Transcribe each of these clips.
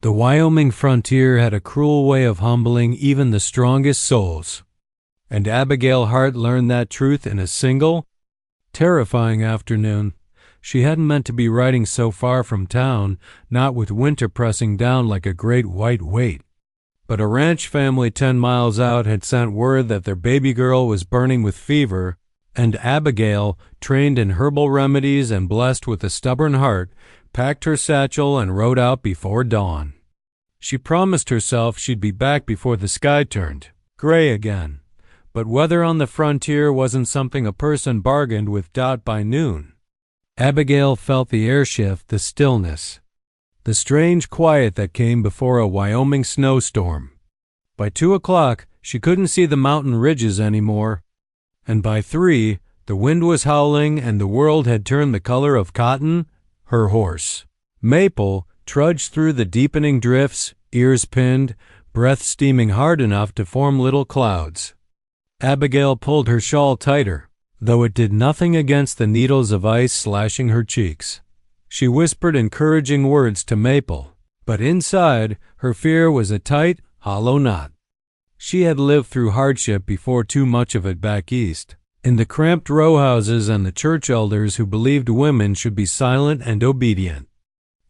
The Wyoming frontier had a cruel way of humbling even the strongest souls, and Abigail Hart learned that truth in a single, terrifying afternoon. She hadn't meant to be riding so far from town, not with winter pressing down like a great white weight. But a ranch family 10 miles out had sent word that their baby girl was burning with fever, and Abigail, trained in herbal remedies and blessed with a stubborn heart, packed her satchel and rode out before dawn. She promised herself she'd be back before the sky turned gray again, but weather on the frontier wasn't something a person bargained with. By noon, Abigail felt the air shift, the stillness, the strange quiet that came before a Wyoming snowstorm. By 2 o'clock, she couldn't see the mountain ridges anymore, and by 3, the wind was howling and the world had turned the color of cotton. Her horse, Maple, trudged through the deepening drifts, ears pinned, breath steaming hard enough to form little clouds. Abigail pulled her shawl tighter, though it did nothing against the needles of ice slashing her cheeks. She whispered encouraging words to Maple, but inside, her fear was a tight, hollow knot. She had lived through hardship before, too much of it back east, in the cramped row houses and the church elders who believed women should be silent and obedient.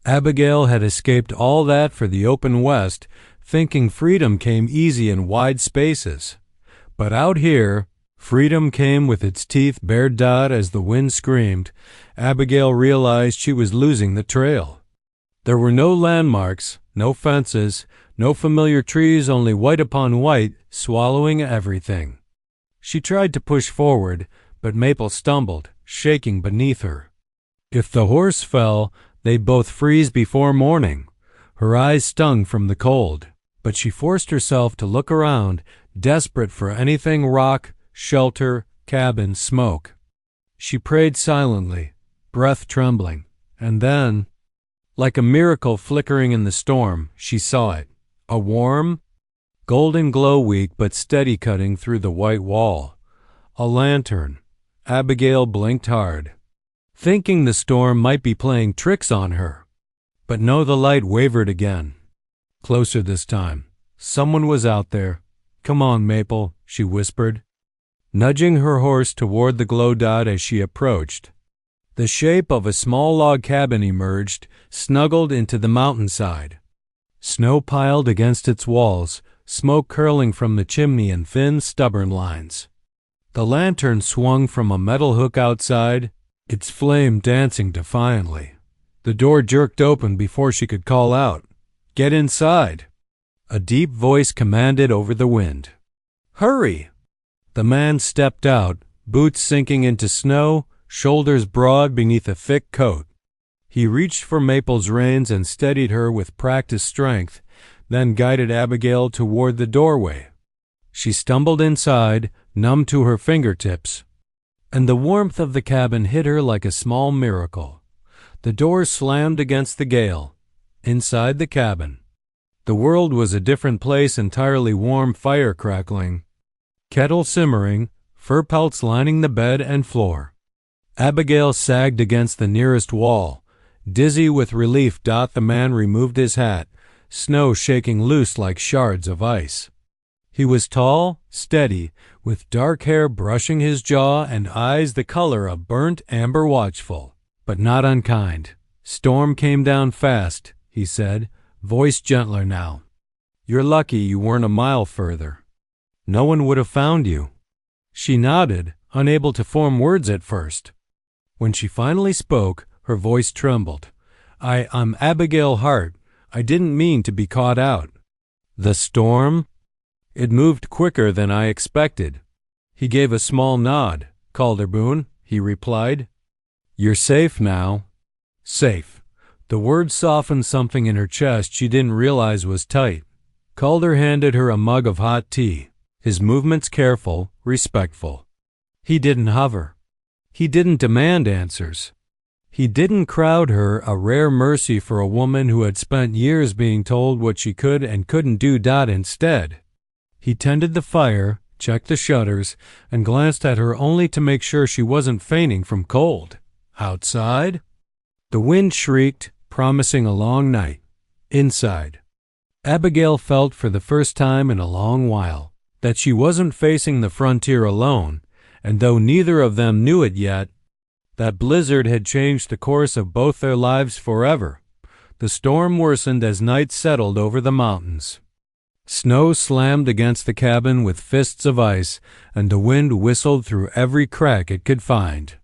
Abigail had escaped all that for the open West, thinking freedom came easy in wide spaces. But out here, freedom came with its teeth bared. As the wind screamed, Abigail realized she was losing the trail. There were no landmarks, no fences, no familiar trees, only white upon white, swallowing everything. She tried to push forward, but Maple stumbled, shaking beneath her. If the horse fell, they'd both freeze before morning. Her eyes stung from the cold, but she forced herself to look around, desperate for anything: rock, shelter, cabin, smoke. She prayed silently, breath trembling, and then, like a miracle flickering in the storm, she saw it. A warm, golden glow, weak but steady, cutting through the white wall. A lantern. Abigail blinked hard, thinking the storm might be playing tricks on her. But no, the light wavered again. Closer this time. Someone was out there. "Come on, Maple," she whispered, nudging her horse toward the glow. As she approached, the shape of a small log cabin emerged, snuggled into the mountainside. Snow piled against its walls, smoke curling from the chimney in thin, stubborn lines. The lantern swung from a metal hook outside, its flame dancing defiantly. The door jerked open before she could call out, "Get inside!" A deep voice commanded over the wind. "Hurry!" The man stepped out, boots sinking into snow, shoulders broad beneath a thick coat. He reached for Maple's reins and steadied her with practiced strength, then guided Abigail toward the doorway. She stumbled inside, numb to her fingertips, and the warmth of the cabin hit her like a small miracle. The door slammed against the gale. Inside the cabin, the world was a different place entirely: warm fire crackling, kettle simmering, fur pelts lining the bed and floor. Abigail sagged against the nearest wall, dizzy with relief. The man removed his hat, snow shaking loose like shards of ice. He was tall, steady, with dark hair brushing his jaw and eyes the color of burnt amber, watchful, but not unkind. "Storm came down fast," he said, voice gentler now. "You're lucky you weren't a mile further. No one would have found you." She nodded, unable to form words at first. When she finally spoke, her voice trembled. I'm Abigail Hart. I didn't mean to be caught out." "The storm?" "It moved quicker than I expected." He gave a small nod. "Calderboone," he replied. "You're safe now." Safe. The word softened something in her chest she didn't realize was tight. Calder handed her a mug of hot tea, his movements careful, respectful. He didn't hover. He didn't demand answers. He didn't crowd her, a rare mercy for a woman who had spent years being told what she could and couldn't do. Instead, he tended the fire, checked the shutters, and glanced at her only to make sure she wasn't fainting from cold. Outside, the wind shrieked, promising a long night. Inside, Abigail felt for the first time in a long while that she wasn't facing the frontier alone, and though neither of them knew it yet, that blizzard had changed the course of both their lives forever. The storm worsened as night settled over the mountains. Snow slammed against the cabin with fists of ice, and the wind whistled through every crack it could find.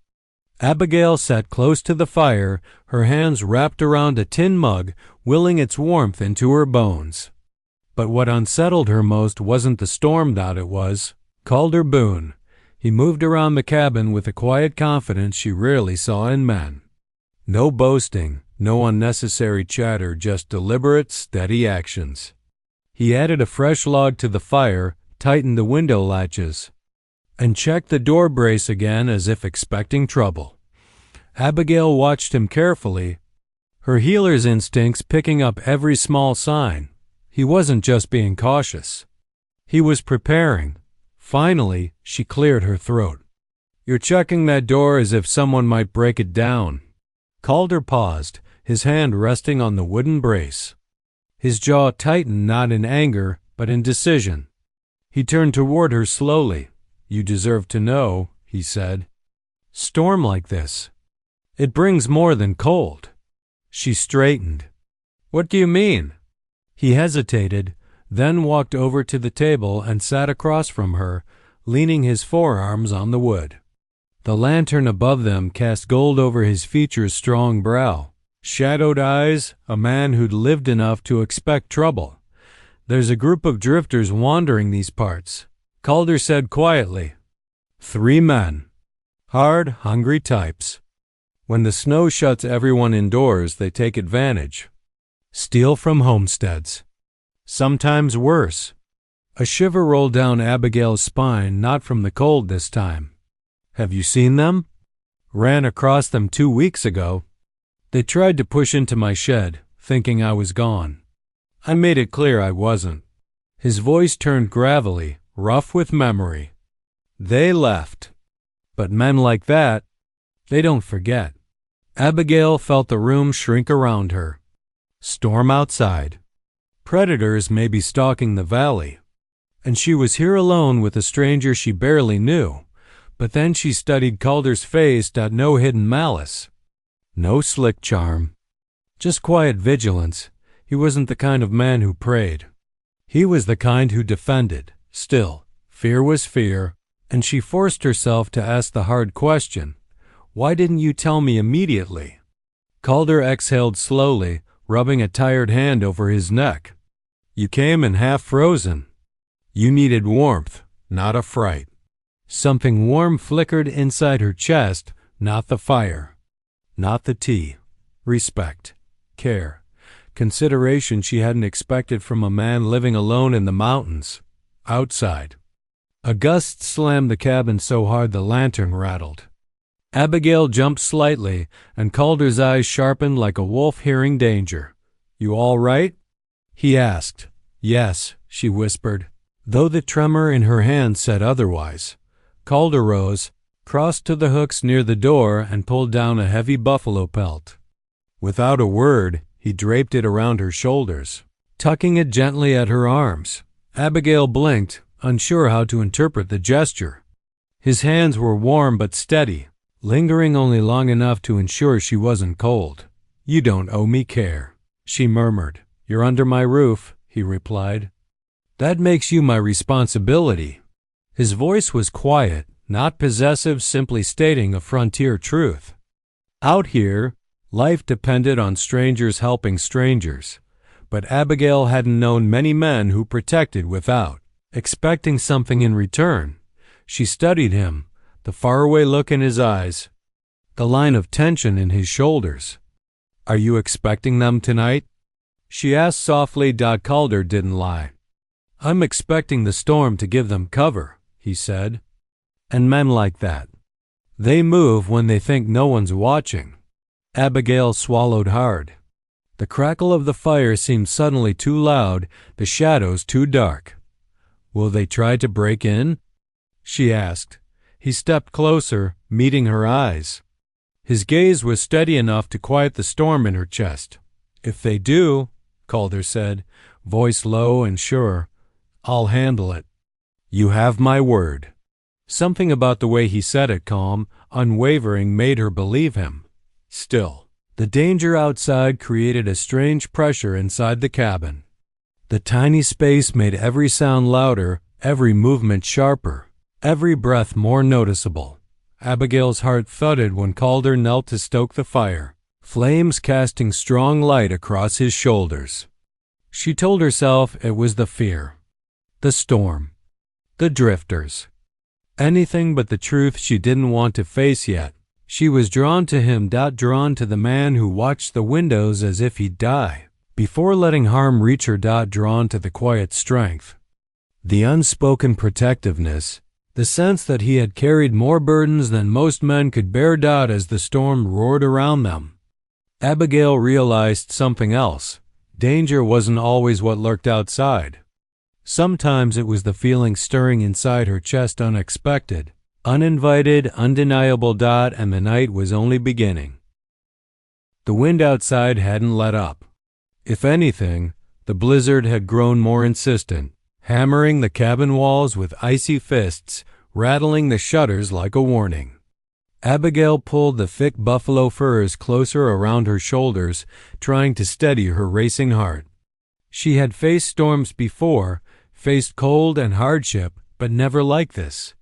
Abigail sat close to the fire, her hands wrapped around a tin mug, willing its warmth into her bones. But what unsettled her most wasn't the storm that it was Calder Boone. He moved around the cabin with a quiet confidence she rarely saw in men. No boasting, no unnecessary chatter, just deliberate, steady actions. He added a fresh log to the fire, tightened the window latches, and checked the door brace again as if expecting trouble. Abigail watched him carefully, her healer's instincts picking up every small sign. He wasn't just being cautious. He was preparing. Finally, she cleared her throat. "You're checking that door as if someone might break it down." Calder paused, his hand resting on the wooden brace. His jaw tightened not in anger, but in decision. He turned toward her slowly. "You deserve to know," he said. "Storm like this. It brings more than cold." She straightened. "What do you mean?" He hesitated, then walked over to the table and sat across from her, leaning his forearms on the wood. The lantern above them cast gold over his features' strong brow. Shadowed eyes, a man who'd lived enough to expect trouble. "There's a group of drifters wandering these parts," Calder said quietly. 3 men. Hard, hungry types. When the snow shuts everyone indoors, they take advantage. Steal from homesteads. Sometimes worse. A shiver rolled down Abigail's spine, not from the cold this time. "Have you seen them?" "Ran across them 2 weeks ago. They tried to push into my shed, thinking I was gone. I made it clear I wasn't." His voice turned gravelly, rough with memory. "They left. But men like that, they don't forget." Abigail felt the room shrink around her. Storm outside. Predators may be stalking the valley. And she was here alone with a stranger she barely knew. But then she studied Calder's face, no hidden malice. No slick charm. Just quiet vigilance. He wasn't the kind of man who prayed. He was the kind who defended. Still, fear was fear, and she forced herself to ask the hard question. "Why didn't you tell me immediately?" Calder exhaled slowly, rubbing a tired hand over his neck. "You came in half frozen. You needed warmth, not a fright." Something warm flickered inside her chest, not the fire, not the tea. Respect, care, consideration she hadn't expected from a man living alone in the mountains. Outside. A gust slammed the cabin so hard the lantern rattled. Abigail jumped slightly, and Calder's eyes sharpened like a wolf hearing danger. "You all right?" he asked. "Yes," she whispered, though the tremor in her hand said otherwise. Calder rose, crossed to the hooks near the door, and pulled down a heavy buffalo pelt. Without a word, he draped it around her shoulders, tucking it gently at her arms. Abigail blinked, unsure how to interpret the gesture. His hands were warm but steady, lingering only long enough to ensure she wasn't cold. "You don't owe me care," she murmured. "You're under my roof," he replied. "That makes you my responsibility." His voice was quiet, not possessive, simply stating a frontier truth. Out here, life depended on strangers helping strangers, but Abigail hadn't known many men who protected without expecting something in return. She studied him, the faraway look in his eyes, the line of tension in his shoulders. "Are you expecting them tonight?" she asked softly. Calder didn't lie. "I'm expecting the storm to give them cover," he said. "And men like that. They move when they think no one's watching." Abigail swallowed hard. The crackle of the fire seemed suddenly too loud, the shadows too dark. "Will they try to break in?" she asked. He stepped closer, meeting her eyes. His gaze was steady enough to quiet the storm in her chest. "If they do," Calder said, voice low and sure. "I'll handle it. You have my word." Something about the way he said it, calm, unwavering, made her believe him. Still, the danger outside created a strange pressure inside the cabin. The tiny space made every sound louder, every movement sharper, every breath more noticeable. Abigail's heart thudded when Calder knelt to stoke the fire, flames casting strong light across his shoulders. She told herself it was the fear, the storm, the drifters. Anything but the truth she didn't want to face yet. She was drawn to him, drawn to the man who watched the windows as if he'd die, before letting harm reach her, drawn to the quiet strength, the unspoken protectiveness, the sense that he had carried more burdens than most men could bear, as the storm roared around them. Abigail realized something else. Danger wasn't always what lurked outside. Sometimes it was the feeling stirring inside her chest, unexpected, uninvited, undeniable, and the night was only beginning. The wind outside hadn't let up. If anything, the blizzard had grown more insistent, hammering the cabin walls with icy fists, rattling the shutters like a warning. Abigail pulled the thick buffalo furs closer around her shoulders, trying to steady her racing heart. She had faced storms before, faced cold and hardship, but never like this.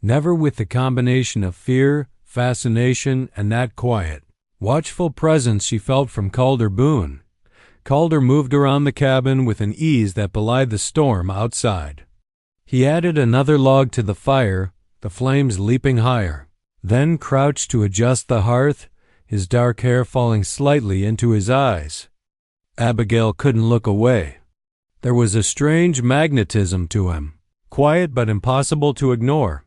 Never with the combination of fear, fascination, and that quiet, watchful presence she felt from Calder Boone. Calder moved around the cabin with an ease that belied the storm outside. He added another log to the fire, the flames leaping higher, then crouched to adjust the hearth, his dark hair falling slightly into his eyes. Abigail couldn't look away. There was a strange magnetism to him, quiet but impossible to ignore.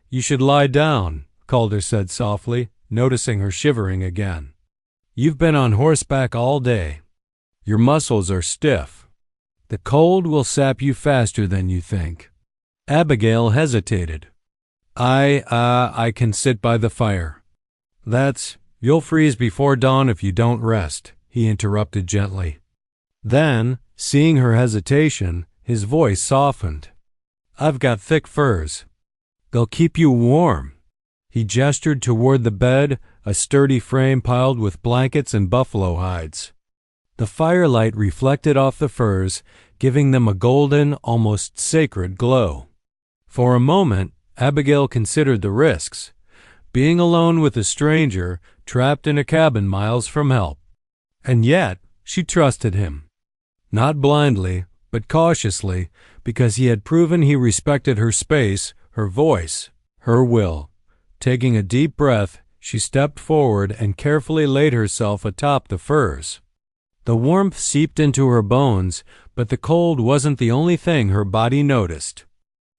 "You should lie down," Calder said softly, noticing her shivering again. "You've been on horseback all day. Your muscles are stiff. The cold will sap you faster than you think." Abigail hesitated. I can sit by the fire." "You'll freeze before dawn if you don't rest," he interrupted gently. Then, seeing her hesitation, his voice softened. "I've got thick furs. They'll keep you warm." He gestured toward the bed, a sturdy frame piled with blankets and buffalo hides. The firelight reflected off the furs, giving them a golden, almost sacred glow. For a moment, Abigail considered the risks. Being alone with a stranger, trapped in a cabin miles from help. And yet, she trusted him. Not blindly, but cautiously, because he had proven he respected her space, her voice, her will. Taking a deep breath, she stepped forward and carefully laid herself atop the furs. The warmth seeped into her bones, but the cold wasn't the only thing her body noticed.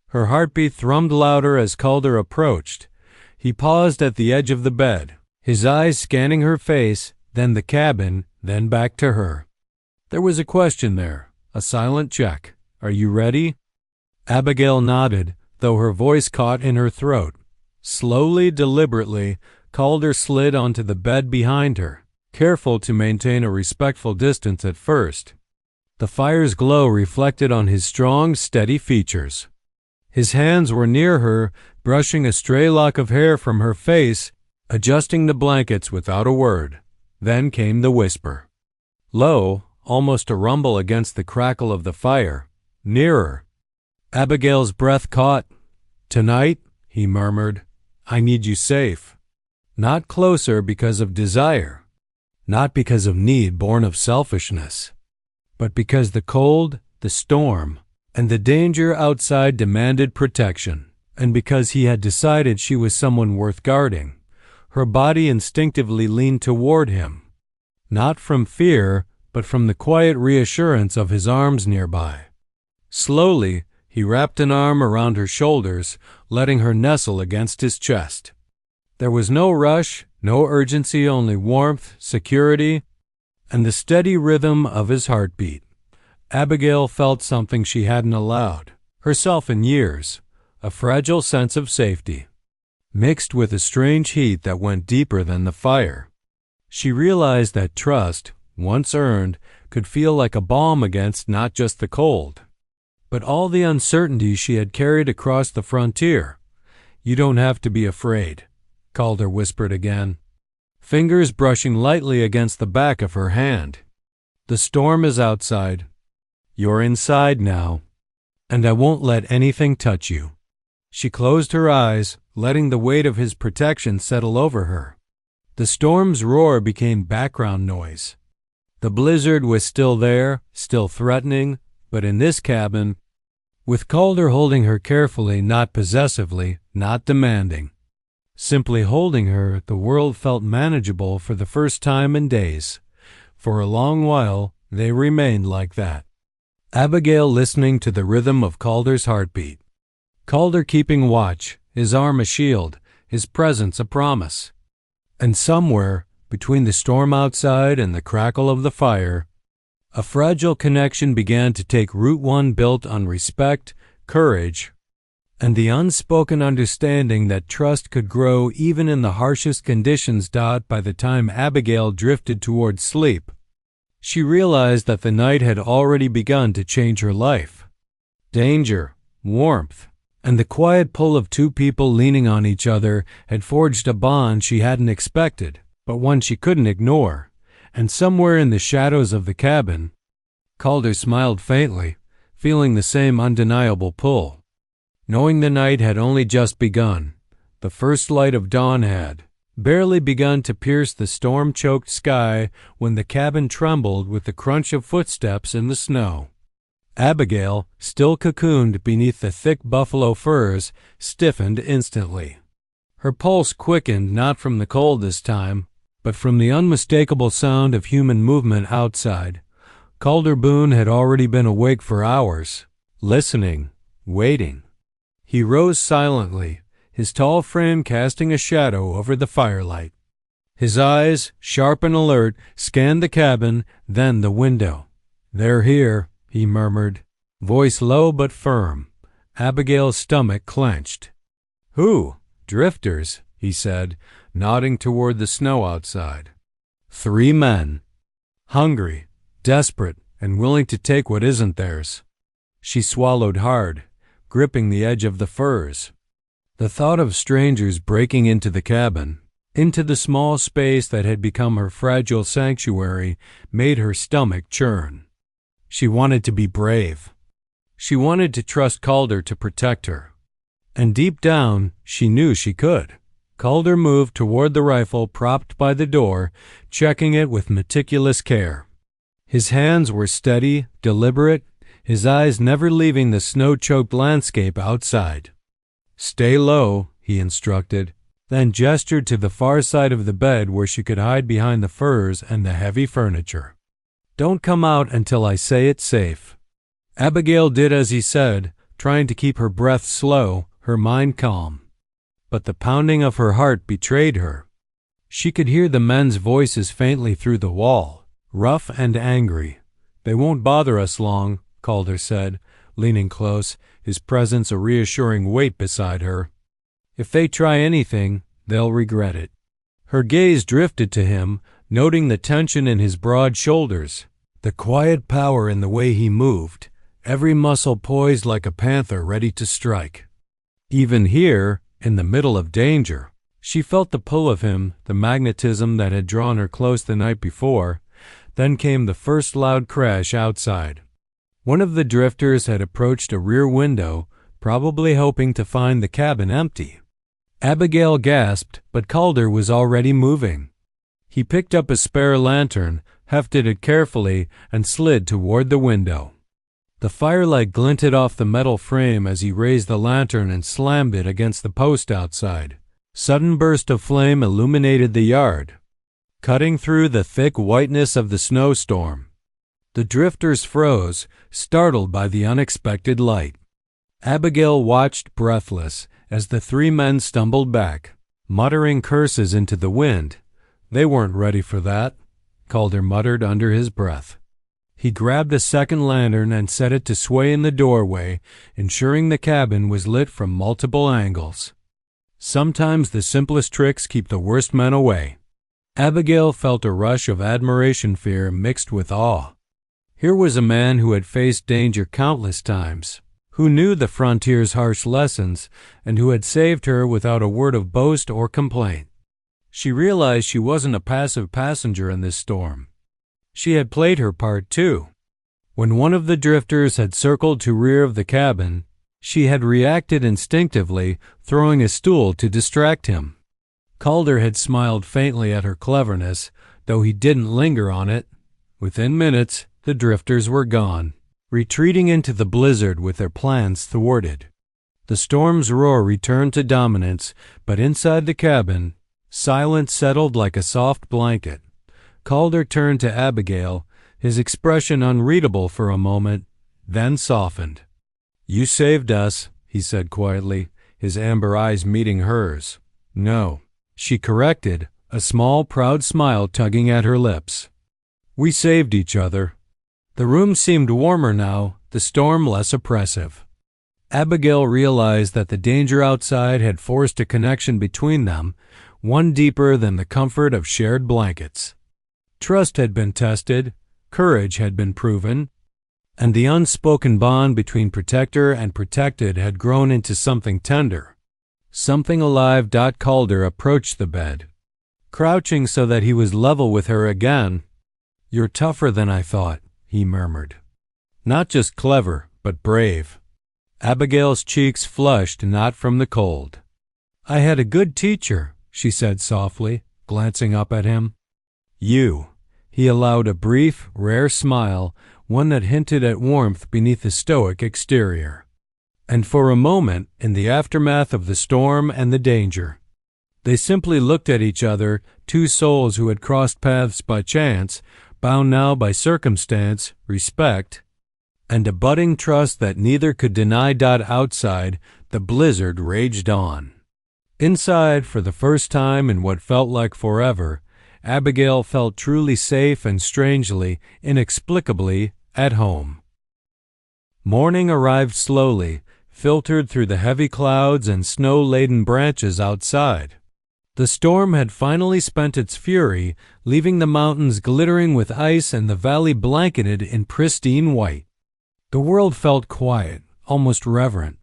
Her heartbeat thrummed louder as Calder approached. He paused at the edge of the bed, his eyes scanning her face, then the cabin, then back to her. There was a question there, a silent check. "Are you ready?" Abigail nodded, though her voice caught in her throat. Slowly, deliberately, Calder slid onto the bed behind her, careful to maintain a respectful distance at first. The fire's glow reflected on his strong, steady features. His hands were near her, brushing a stray lock of hair from her face, adjusting the blankets without a word. Then came the whisper. Low, almost a rumble against the crackle of the fire. Nearer. Abigail's breath caught. "Tonight," he murmured, "I need you safe." Not closer because of desire, not because of need born of selfishness, but because the cold, the storm, and the danger outside demanded protection, and because he had decided she was someone worth guarding. Her body instinctively leaned toward him, not from fear, but from the quiet reassurance of his arms nearby. Slowly, he wrapped an arm around her shoulders, letting her nestle against his chest. There was no rush, no urgency, only warmth, security, and the steady rhythm of his heartbeat. Abigail felt something she hadn't allowed herself in years, a fragile sense of safety, mixed with a strange heat that went deeper than the fire. She realized that trust, once earned, could feel like a balm against not just the cold, but all the uncertainty she had carried across the frontier. "You don't have to be afraid," Calder whispered again, fingers brushing lightly against the back of her hand. "The storm is outside. You're inside now, and I won't let anything touch you." She closed her eyes, letting the weight of his protection settle over her. The storm's roar became background noise. The blizzard was still there, still threatening, but in this cabin, with Calder holding her carefully, not possessively, not demanding, simply holding her, the world felt manageable for the first time in days. For a long while, they remained like that. Abigail listening to the rhythm of Calder's heartbeat. Calder keeping watch, his arm a shield, his presence a promise. And somewhere, between the storm outside and the crackle of the fire, a fragile connection began to take root, one built on respect, courage, and the unspoken understanding that trust could grow even in the harshest conditions. By the time Abigail drifted toward sleep, she realized that the night had already begun to change her life. Danger, warmth, and the quiet pull of two people leaning on each other had forged a bond she hadn't expected, but one she couldn't ignore. And somewhere in the shadows of the cabin, Calder smiled faintly, feeling the same undeniable pull. Knowing the night had only just begun, the first light of dawn had barely begun to pierce the storm-choked sky when the cabin trembled with the crunch of footsteps in the snow. Abigail, still cocooned beneath the thick buffalo furs, stiffened instantly. Her pulse quickened not from the cold this time, but from the unmistakable sound of human movement outside. Calder Boone had already been awake for hours, listening, waiting. He rose silently, his tall frame casting a shadow over the firelight. His eyes, sharp and alert, scanned the cabin, then the window. "They're here," he murmured, voice low but firm. Abigail's stomach clenched. "Who? Drifters," he said, nodding toward the snow outside. "3 men. Hungry, desperate, and willing to take what isn't theirs." She swallowed hard, gripping the edge of the furs. The thought of strangers breaking into the cabin, into the small space that had become her fragile sanctuary, made her stomach churn. She wanted to be brave. She wanted to trust Calder to protect her. And deep down, she knew she could. Calder moved toward the rifle propped by the door, checking it with meticulous care. His hands were steady, deliberate, his eyes never leaving the snow-choked landscape outside. "Stay low," he instructed, then gestured to the far side of the bed where she could hide behind the furs and the heavy furniture. "Don't come out until I say it's safe." Abigail did as he said, trying to keep her breath slow, her mind calm. But the pounding of her heart betrayed her. She could hear the men's voices faintly through the wall, rough and angry. "They won't bother us long," Calder said, leaning close, his presence a reassuring weight beside her. "If they try anything, they'll regret it." Her gaze drifted to him, noting the tension in his broad shoulders, the quiet power in the way he moved, every muscle poised like a panther ready to strike. Even here, in the middle of danger, she felt the pull of him, the magnetism that had drawn her close the night before. Then came the first loud crash outside. One of the drifters had approached a rear window, probably hoping to find the cabin empty. Abigail gasped, but Calder was already moving. He picked up a spare lantern, hefted it carefully, and slid toward the window. The firelight glinted off the metal frame as he raised the lantern and slammed it against the post outside. Sudden burst of flame illuminated the yard, cutting through the thick whiteness of the snowstorm. The drifters froze, startled by the unexpected light. Abigail watched breathless as the 3 men stumbled back, muttering curses into the wind. "They weren't ready for that," Calder muttered under his breath. He grabbed a second lantern and set it to sway in the doorway, ensuring the cabin was lit from multiple angles. Sometimes the simplest tricks keep the worst men away. Abigail felt a rush of admiration fear mixed with awe. Here was a man who had faced danger countless times, who knew the frontier's harsh lessons, and who had saved her without a word of boast or complaint. She realized she wasn't a passive passenger in this storm. She had played her part too. When one of the drifters had circled to rear of the cabin, she had reacted instinctively, throwing a stool to distract him. Calder had smiled faintly at her cleverness, though he didn't linger on it. Within minutes, the drifters were gone, retreating into the blizzard with their plans thwarted. The storm's roar returned to dominance, but inside the cabin, silence settled like a soft blanket. Calder turned to Abigail, his expression unreadable for a moment, then softened. "You saved us," he said quietly, his amber eyes meeting hers. "No," she corrected, a small, proud smile tugging at her lips. "We saved each other." The room seemed warmer now, the storm less oppressive. Abigail realized that the danger outside had forced a connection between them, one deeper than the comfort of shared blankets. Trust had been tested, courage had been proven, and the unspoken bond between protector and protected had grown into something tender, something alive. Calder approached the bed, crouching so that he was level with her again. "You're tougher than I thought," he murmured. "Not just clever, but brave." Abigail's cheeks flushed, not from the cold. "I had a good teacher," she said softly, glancing up at him. "You." He allowed a brief, rare smile, one that hinted at warmth beneath the stoic exterior. And for a moment, in the aftermath of the storm and the danger, they simply looked at each other, two souls who had crossed paths by chance, bound now by circumstance, respect, and a budding trust that neither could deny. Outside, the blizzard raged on. Inside, for the first time in what felt like forever, Abigail felt truly safe and strangely, inexplicably, at home. Morning arrived slowly, filtered through the heavy clouds and snow-laden branches outside. The storm had finally spent its fury, leaving the mountains glittering with ice and the valley blanketed in pristine white. The world felt quiet, almost reverent,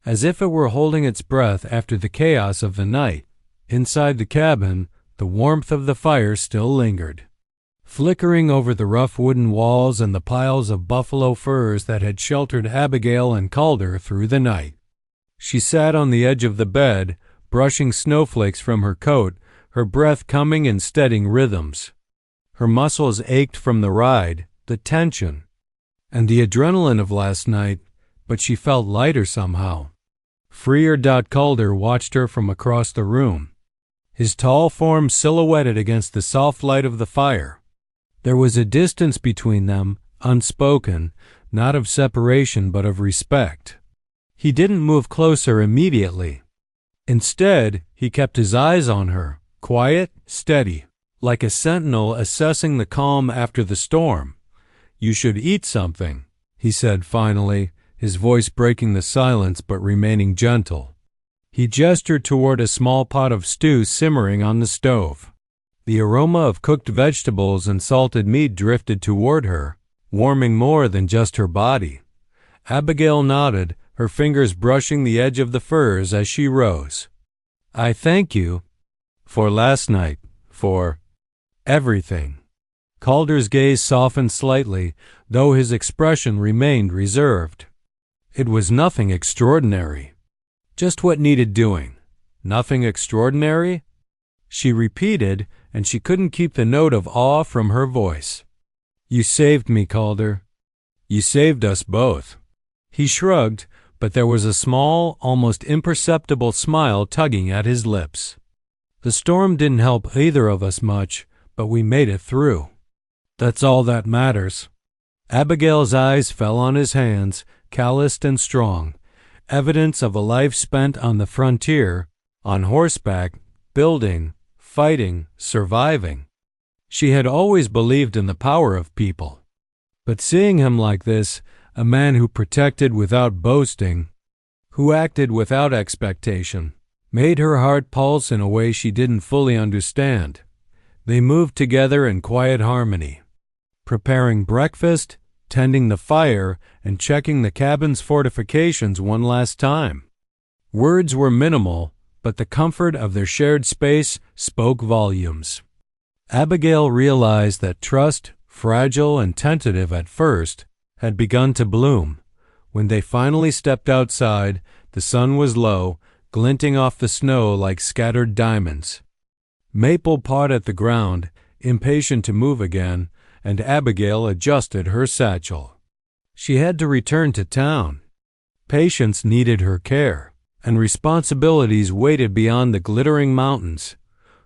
as if it were holding its breath after the chaos of the night. Inside the cabin, the warmth of the fire still lingered, flickering over the rough wooden walls and the piles of buffalo furs that had sheltered Abigail and Calder through the night. She sat on the edge of the bed, brushing snowflakes from her coat, her breath coming in steadying rhythms. Her muscles ached from the ride, the tension, and the adrenaline of last night, but she felt lighter somehow. Freer. Calder watched her from across the room, his tall form silhouetted against the soft light of the fire. There was a distance between them, unspoken, not of separation but of respect. He didn't move closer immediately. Instead, he kept his eyes on her, quiet, steady, like a sentinel assessing the calm after the storm. "You should eat something," he said finally, his voice breaking the silence but remaining gentle. He gestured toward a small pot of stew simmering on the stove. The aroma of cooked vegetables and salted meat drifted toward her, warming more than just her body. Abigail nodded, her fingers brushing the edge of the furs as she rose. "I thank you for last night, for everything." Calder's gaze softened slightly, though his expression remained reserved. "It was nothing extraordinary. Just what needed doing." "Nothing extraordinary?" she repeated, and she couldn't keep the note of awe from her voice. "You saved me, Calder. You saved us both." He shrugged, but there was a small, almost imperceptible smile tugging at his lips. "The storm didn't help either of us much, but we made it through. That's all that matters." Abigail's eyes fell on his hands, calloused and strong, evidence of a life spent on the frontier, on horseback, building, fighting, surviving. She had always believed in the power of people. But seeing him like this, a man who protected without boasting, who acted without expectation, made her heart pulse in a way she didn't fully understand. They moved together in quiet harmony, preparing breakfast, tending the fire and checking the cabin's fortifications one last time. Words were minimal, but the comfort of their shared space spoke volumes. Abigail realized that trust, fragile and tentative at first, had begun to bloom. When they finally stepped outside, the sun was low, glinting off the snow like scattered diamonds. Maple pawed at the ground, impatient to move again, and Abigail adjusted her satchel. She had to return to town. Patience needed her care, and responsibilities waited beyond the glittering mountains.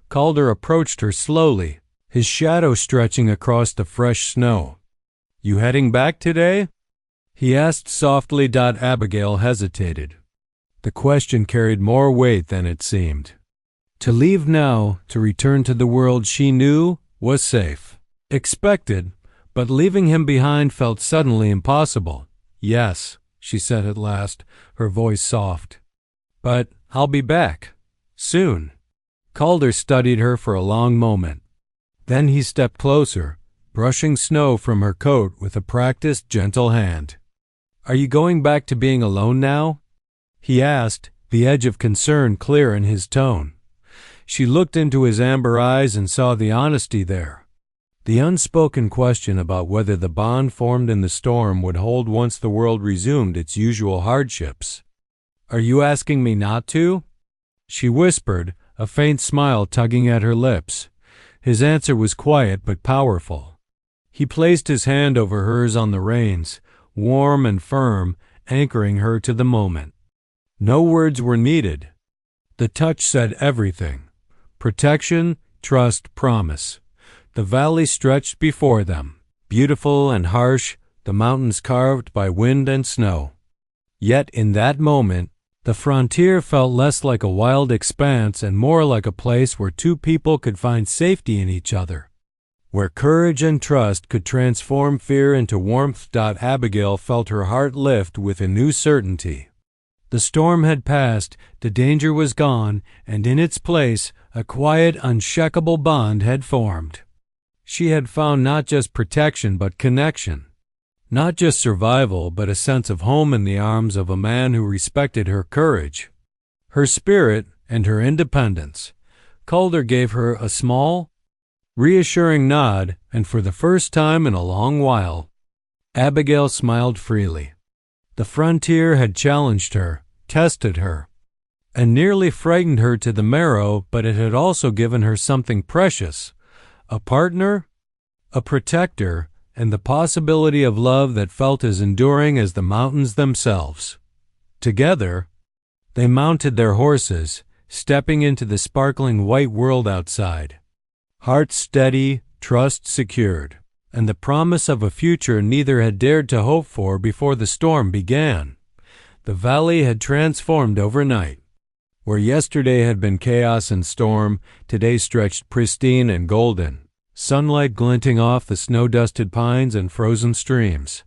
Calder approached her slowly, his shadow stretching across the fresh snow. "You heading back today?" he asked softly. Abigail hesitated. The question carried more weight than it seemed. To leave now, to return to the world she knew, was safe, expected, but leaving him behind felt suddenly impossible. "Yes," she said at last, her voice soft. "But I'll be back. Soon." Calder studied her for a long moment. Then he stepped closer, brushing snow from her coat with a practiced, gentle hand. "Are you going back to being alone now?" he asked, the edge of concern clear in his tone. She looked into his amber eyes and saw the honesty there. The unspoken question about whether the bond formed in the storm would hold once the world resumed its usual hardships. "Are you asking me not to?" she whispered, a faint smile tugging at her lips. His answer was quiet but powerful. He placed his hand over hers on the reins, warm and firm, anchoring her to the moment. No words were needed. The touch said everything. Protection, trust, promise. The valley stretched before them, beautiful and harsh, the mountains carved by wind and snow. Yet in that moment, the frontier felt less like a wild expanse and more like a place where two people could find safety in each other, where courage and trust could transform fear into warmth. Abigail felt her heart lift with a new certainty. The storm had passed, the danger was gone, and in its place, a quiet, unshakable bond had formed. She had found not just protection but connection. Not just survival, but a sense of home in the arms of a man who respected her courage, her spirit, and her independence. Calder gave her a small, reassuring nod, and for the first time in a long while, Abigail smiled freely. The frontier had challenged her, tested her, and nearly frightened her to the marrow, but it had also given her something precious, a partner, a protector, and the possibility of love that felt as enduring as the mountains themselves. Together, they mounted their horses, stepping into the sparkling white world outside. Hearts steady, trust secured, and the promise of a future neither had dared to hope for before the storm began. The valley had transformed overnight. Where yesterday had been chaos and storm, today stretched pristine and golden, sunlight glinting off the snow-dusted pines and frozen streams.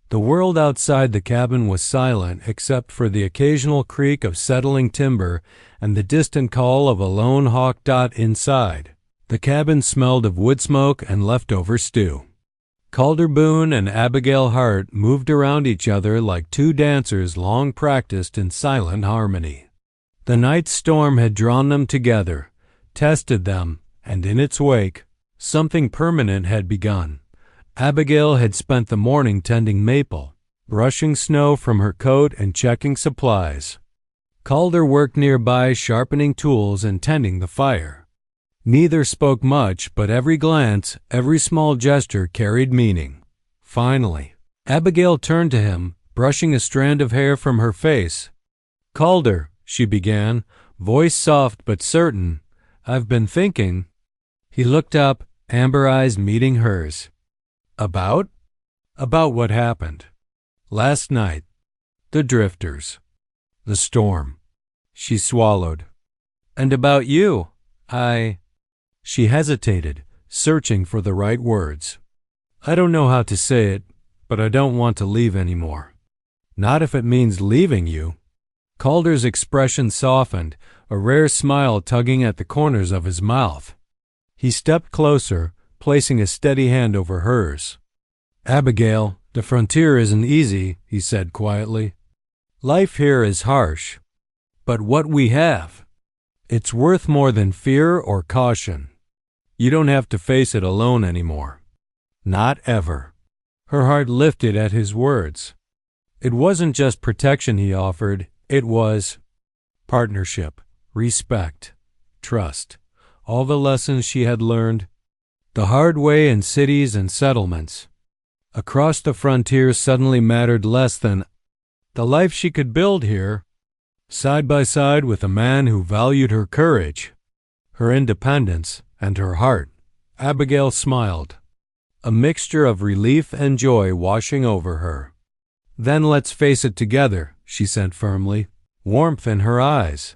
The world outside the cabin was silent except for the occasional creak of settling timber and the distant call of a lone hawk. Inside, the cabin smelled of wood smoke and leftover stew. Calder Boone and Abigail Hart moved around each other like two dancers long practiced in silent harmony. The night's storm had drawn them together, tested them, and in its wake, something permanent had begun. Abigail had spent the morning tending Maple, brushing snow from her coat and checking supplies. Calder worked nearby, sharpening tools and tending the fire. Neither spoke much, but every glance, every small gesture carried meaning. Finally, Abigail turned to him, brushing a strand of hair from her face. "Calder," she began, voice soft but certain, "I've been thinking." He looked up, amber eyes meeting hers. About what happened. Last night. The drifters. The storm. She swallowed. "And about you. She hesitated, searching for the right words. "I don't know how to say it, but I don't want to leave anymore." "Not if it means leaving you." Calder's expression softened, a rare smile tugging at the corners of his mouth. He stepped closer, placing a steady hand over hers. "Abigail," The frontier isn't easy, he said quietly. Life here is harsh. But what we have, it's worth more than fear or caution. You don't have to face it alone anymore. Not ever. Her heart lifted at his words. It wasn't just protection he offered, it was partnership, respect, trust, all the lessons she had learned the hard way in cities and settlements. Across the frontier suddenly mattered less than the life she could build here, side by side with a man who valued her courage, her independence, and her heart. Abigail smiled, a mixture of relief and joy washing over her. Then let's face it together, she said firmly, warmth in her eyes.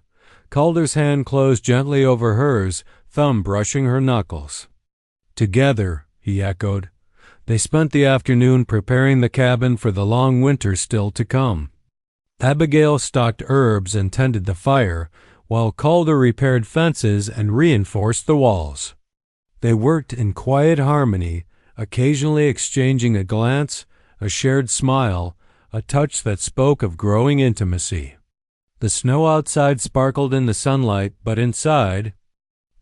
Calder's hand closed gently over hers, thumb brushing her knuckles. Together, he echoed. They spent the afternoon preparing the cabin for the long winter still to come. Abigail stocked herbs and tended the fire, while Calder repaired fences and reinforced the walls. They worked in quiet harmony, occasionally exchanging a glance, a shared smile, a touch that spoke of growing intimacy. The snow outside sparkled in the sunlight, but inside,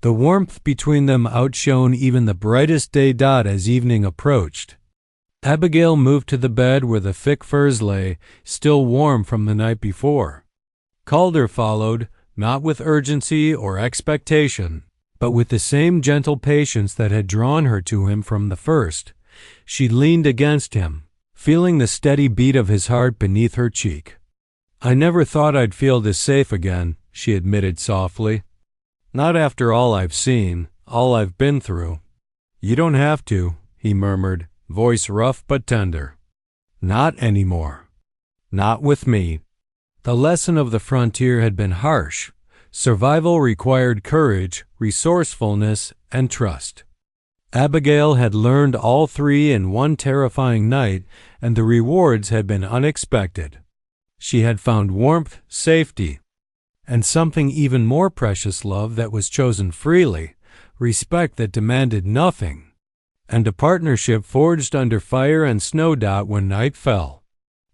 the warmth between them outshone even the brightest day dot as evening approached. Abigail moved to the bed where the thick furs lay, still warm from the night before. Calder followed, not with urgency or expectation, but with the same gentle patience that had drawn her to him from the first. She leaned against him, feeling the steady beat of his heart beneath her cheek. I never thought I'd feel this safe again, she admitted softly. Not after all I've seen, all I've been through. You don't have to, he murmured, voice rough but tender. Not anymore. Not with me. The lesson of the frontier had been harsh. Survival required courage, resourcefulness, and trust. Abigail had learned all three in one terrifying night, and the rewards had been unexpected. She had found warmth, safety, and something even more precious, love that was chosen freely, respect that demanded nothing, and a partnership forged under fire and snow dot when night fell.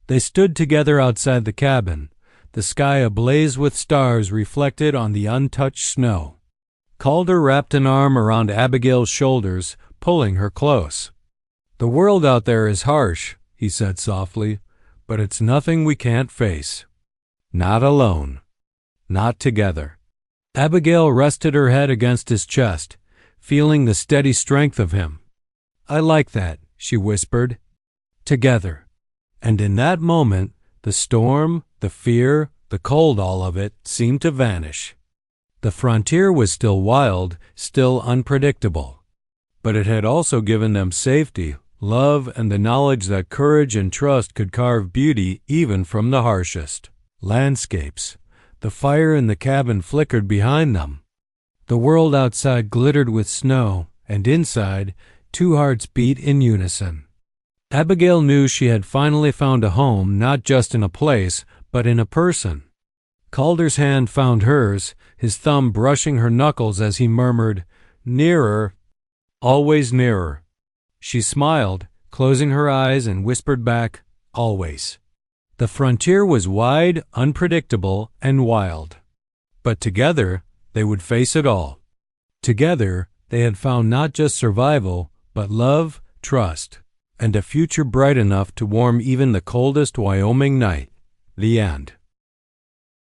They stood together outside the cabin, the sky ablaze with stars reflected on the untouched snow. Calder wrapped an arm around Abigail's shoulders, pulling her close. The world out there is harsh, he said softly, but it's nothing we can't face. Not alone. Not together. Abigail rested her head against his chest, feeling the steady strength of him. I like that, she whispered. Together. And in that moment, the storm, the fear, the cold, all of it, seemed to vanish. The frontier was still wild, still unpredictable. But it had also given them safety, love, and the knowledge that courage and trust could carve beauty even from the harshest landscapes. The fire in the cabin flickered behind them. The world outside glittered with snow, and inside, two hearts beat in unison. Abigail knew she had finally found a home, not just in a place, but in a person. Calder's hand found hers, his thumb brushing her knuckles as he murmured, "Nearer, always nearer." She smiled, closing her eyes, and whispered back, "Always." The frontier was wide, unpredictable, and wild. But together, they would face it all. Together, they had found not just survival, but love, trust, and a future bright enough to warm even the coldest Wyoming night. The end.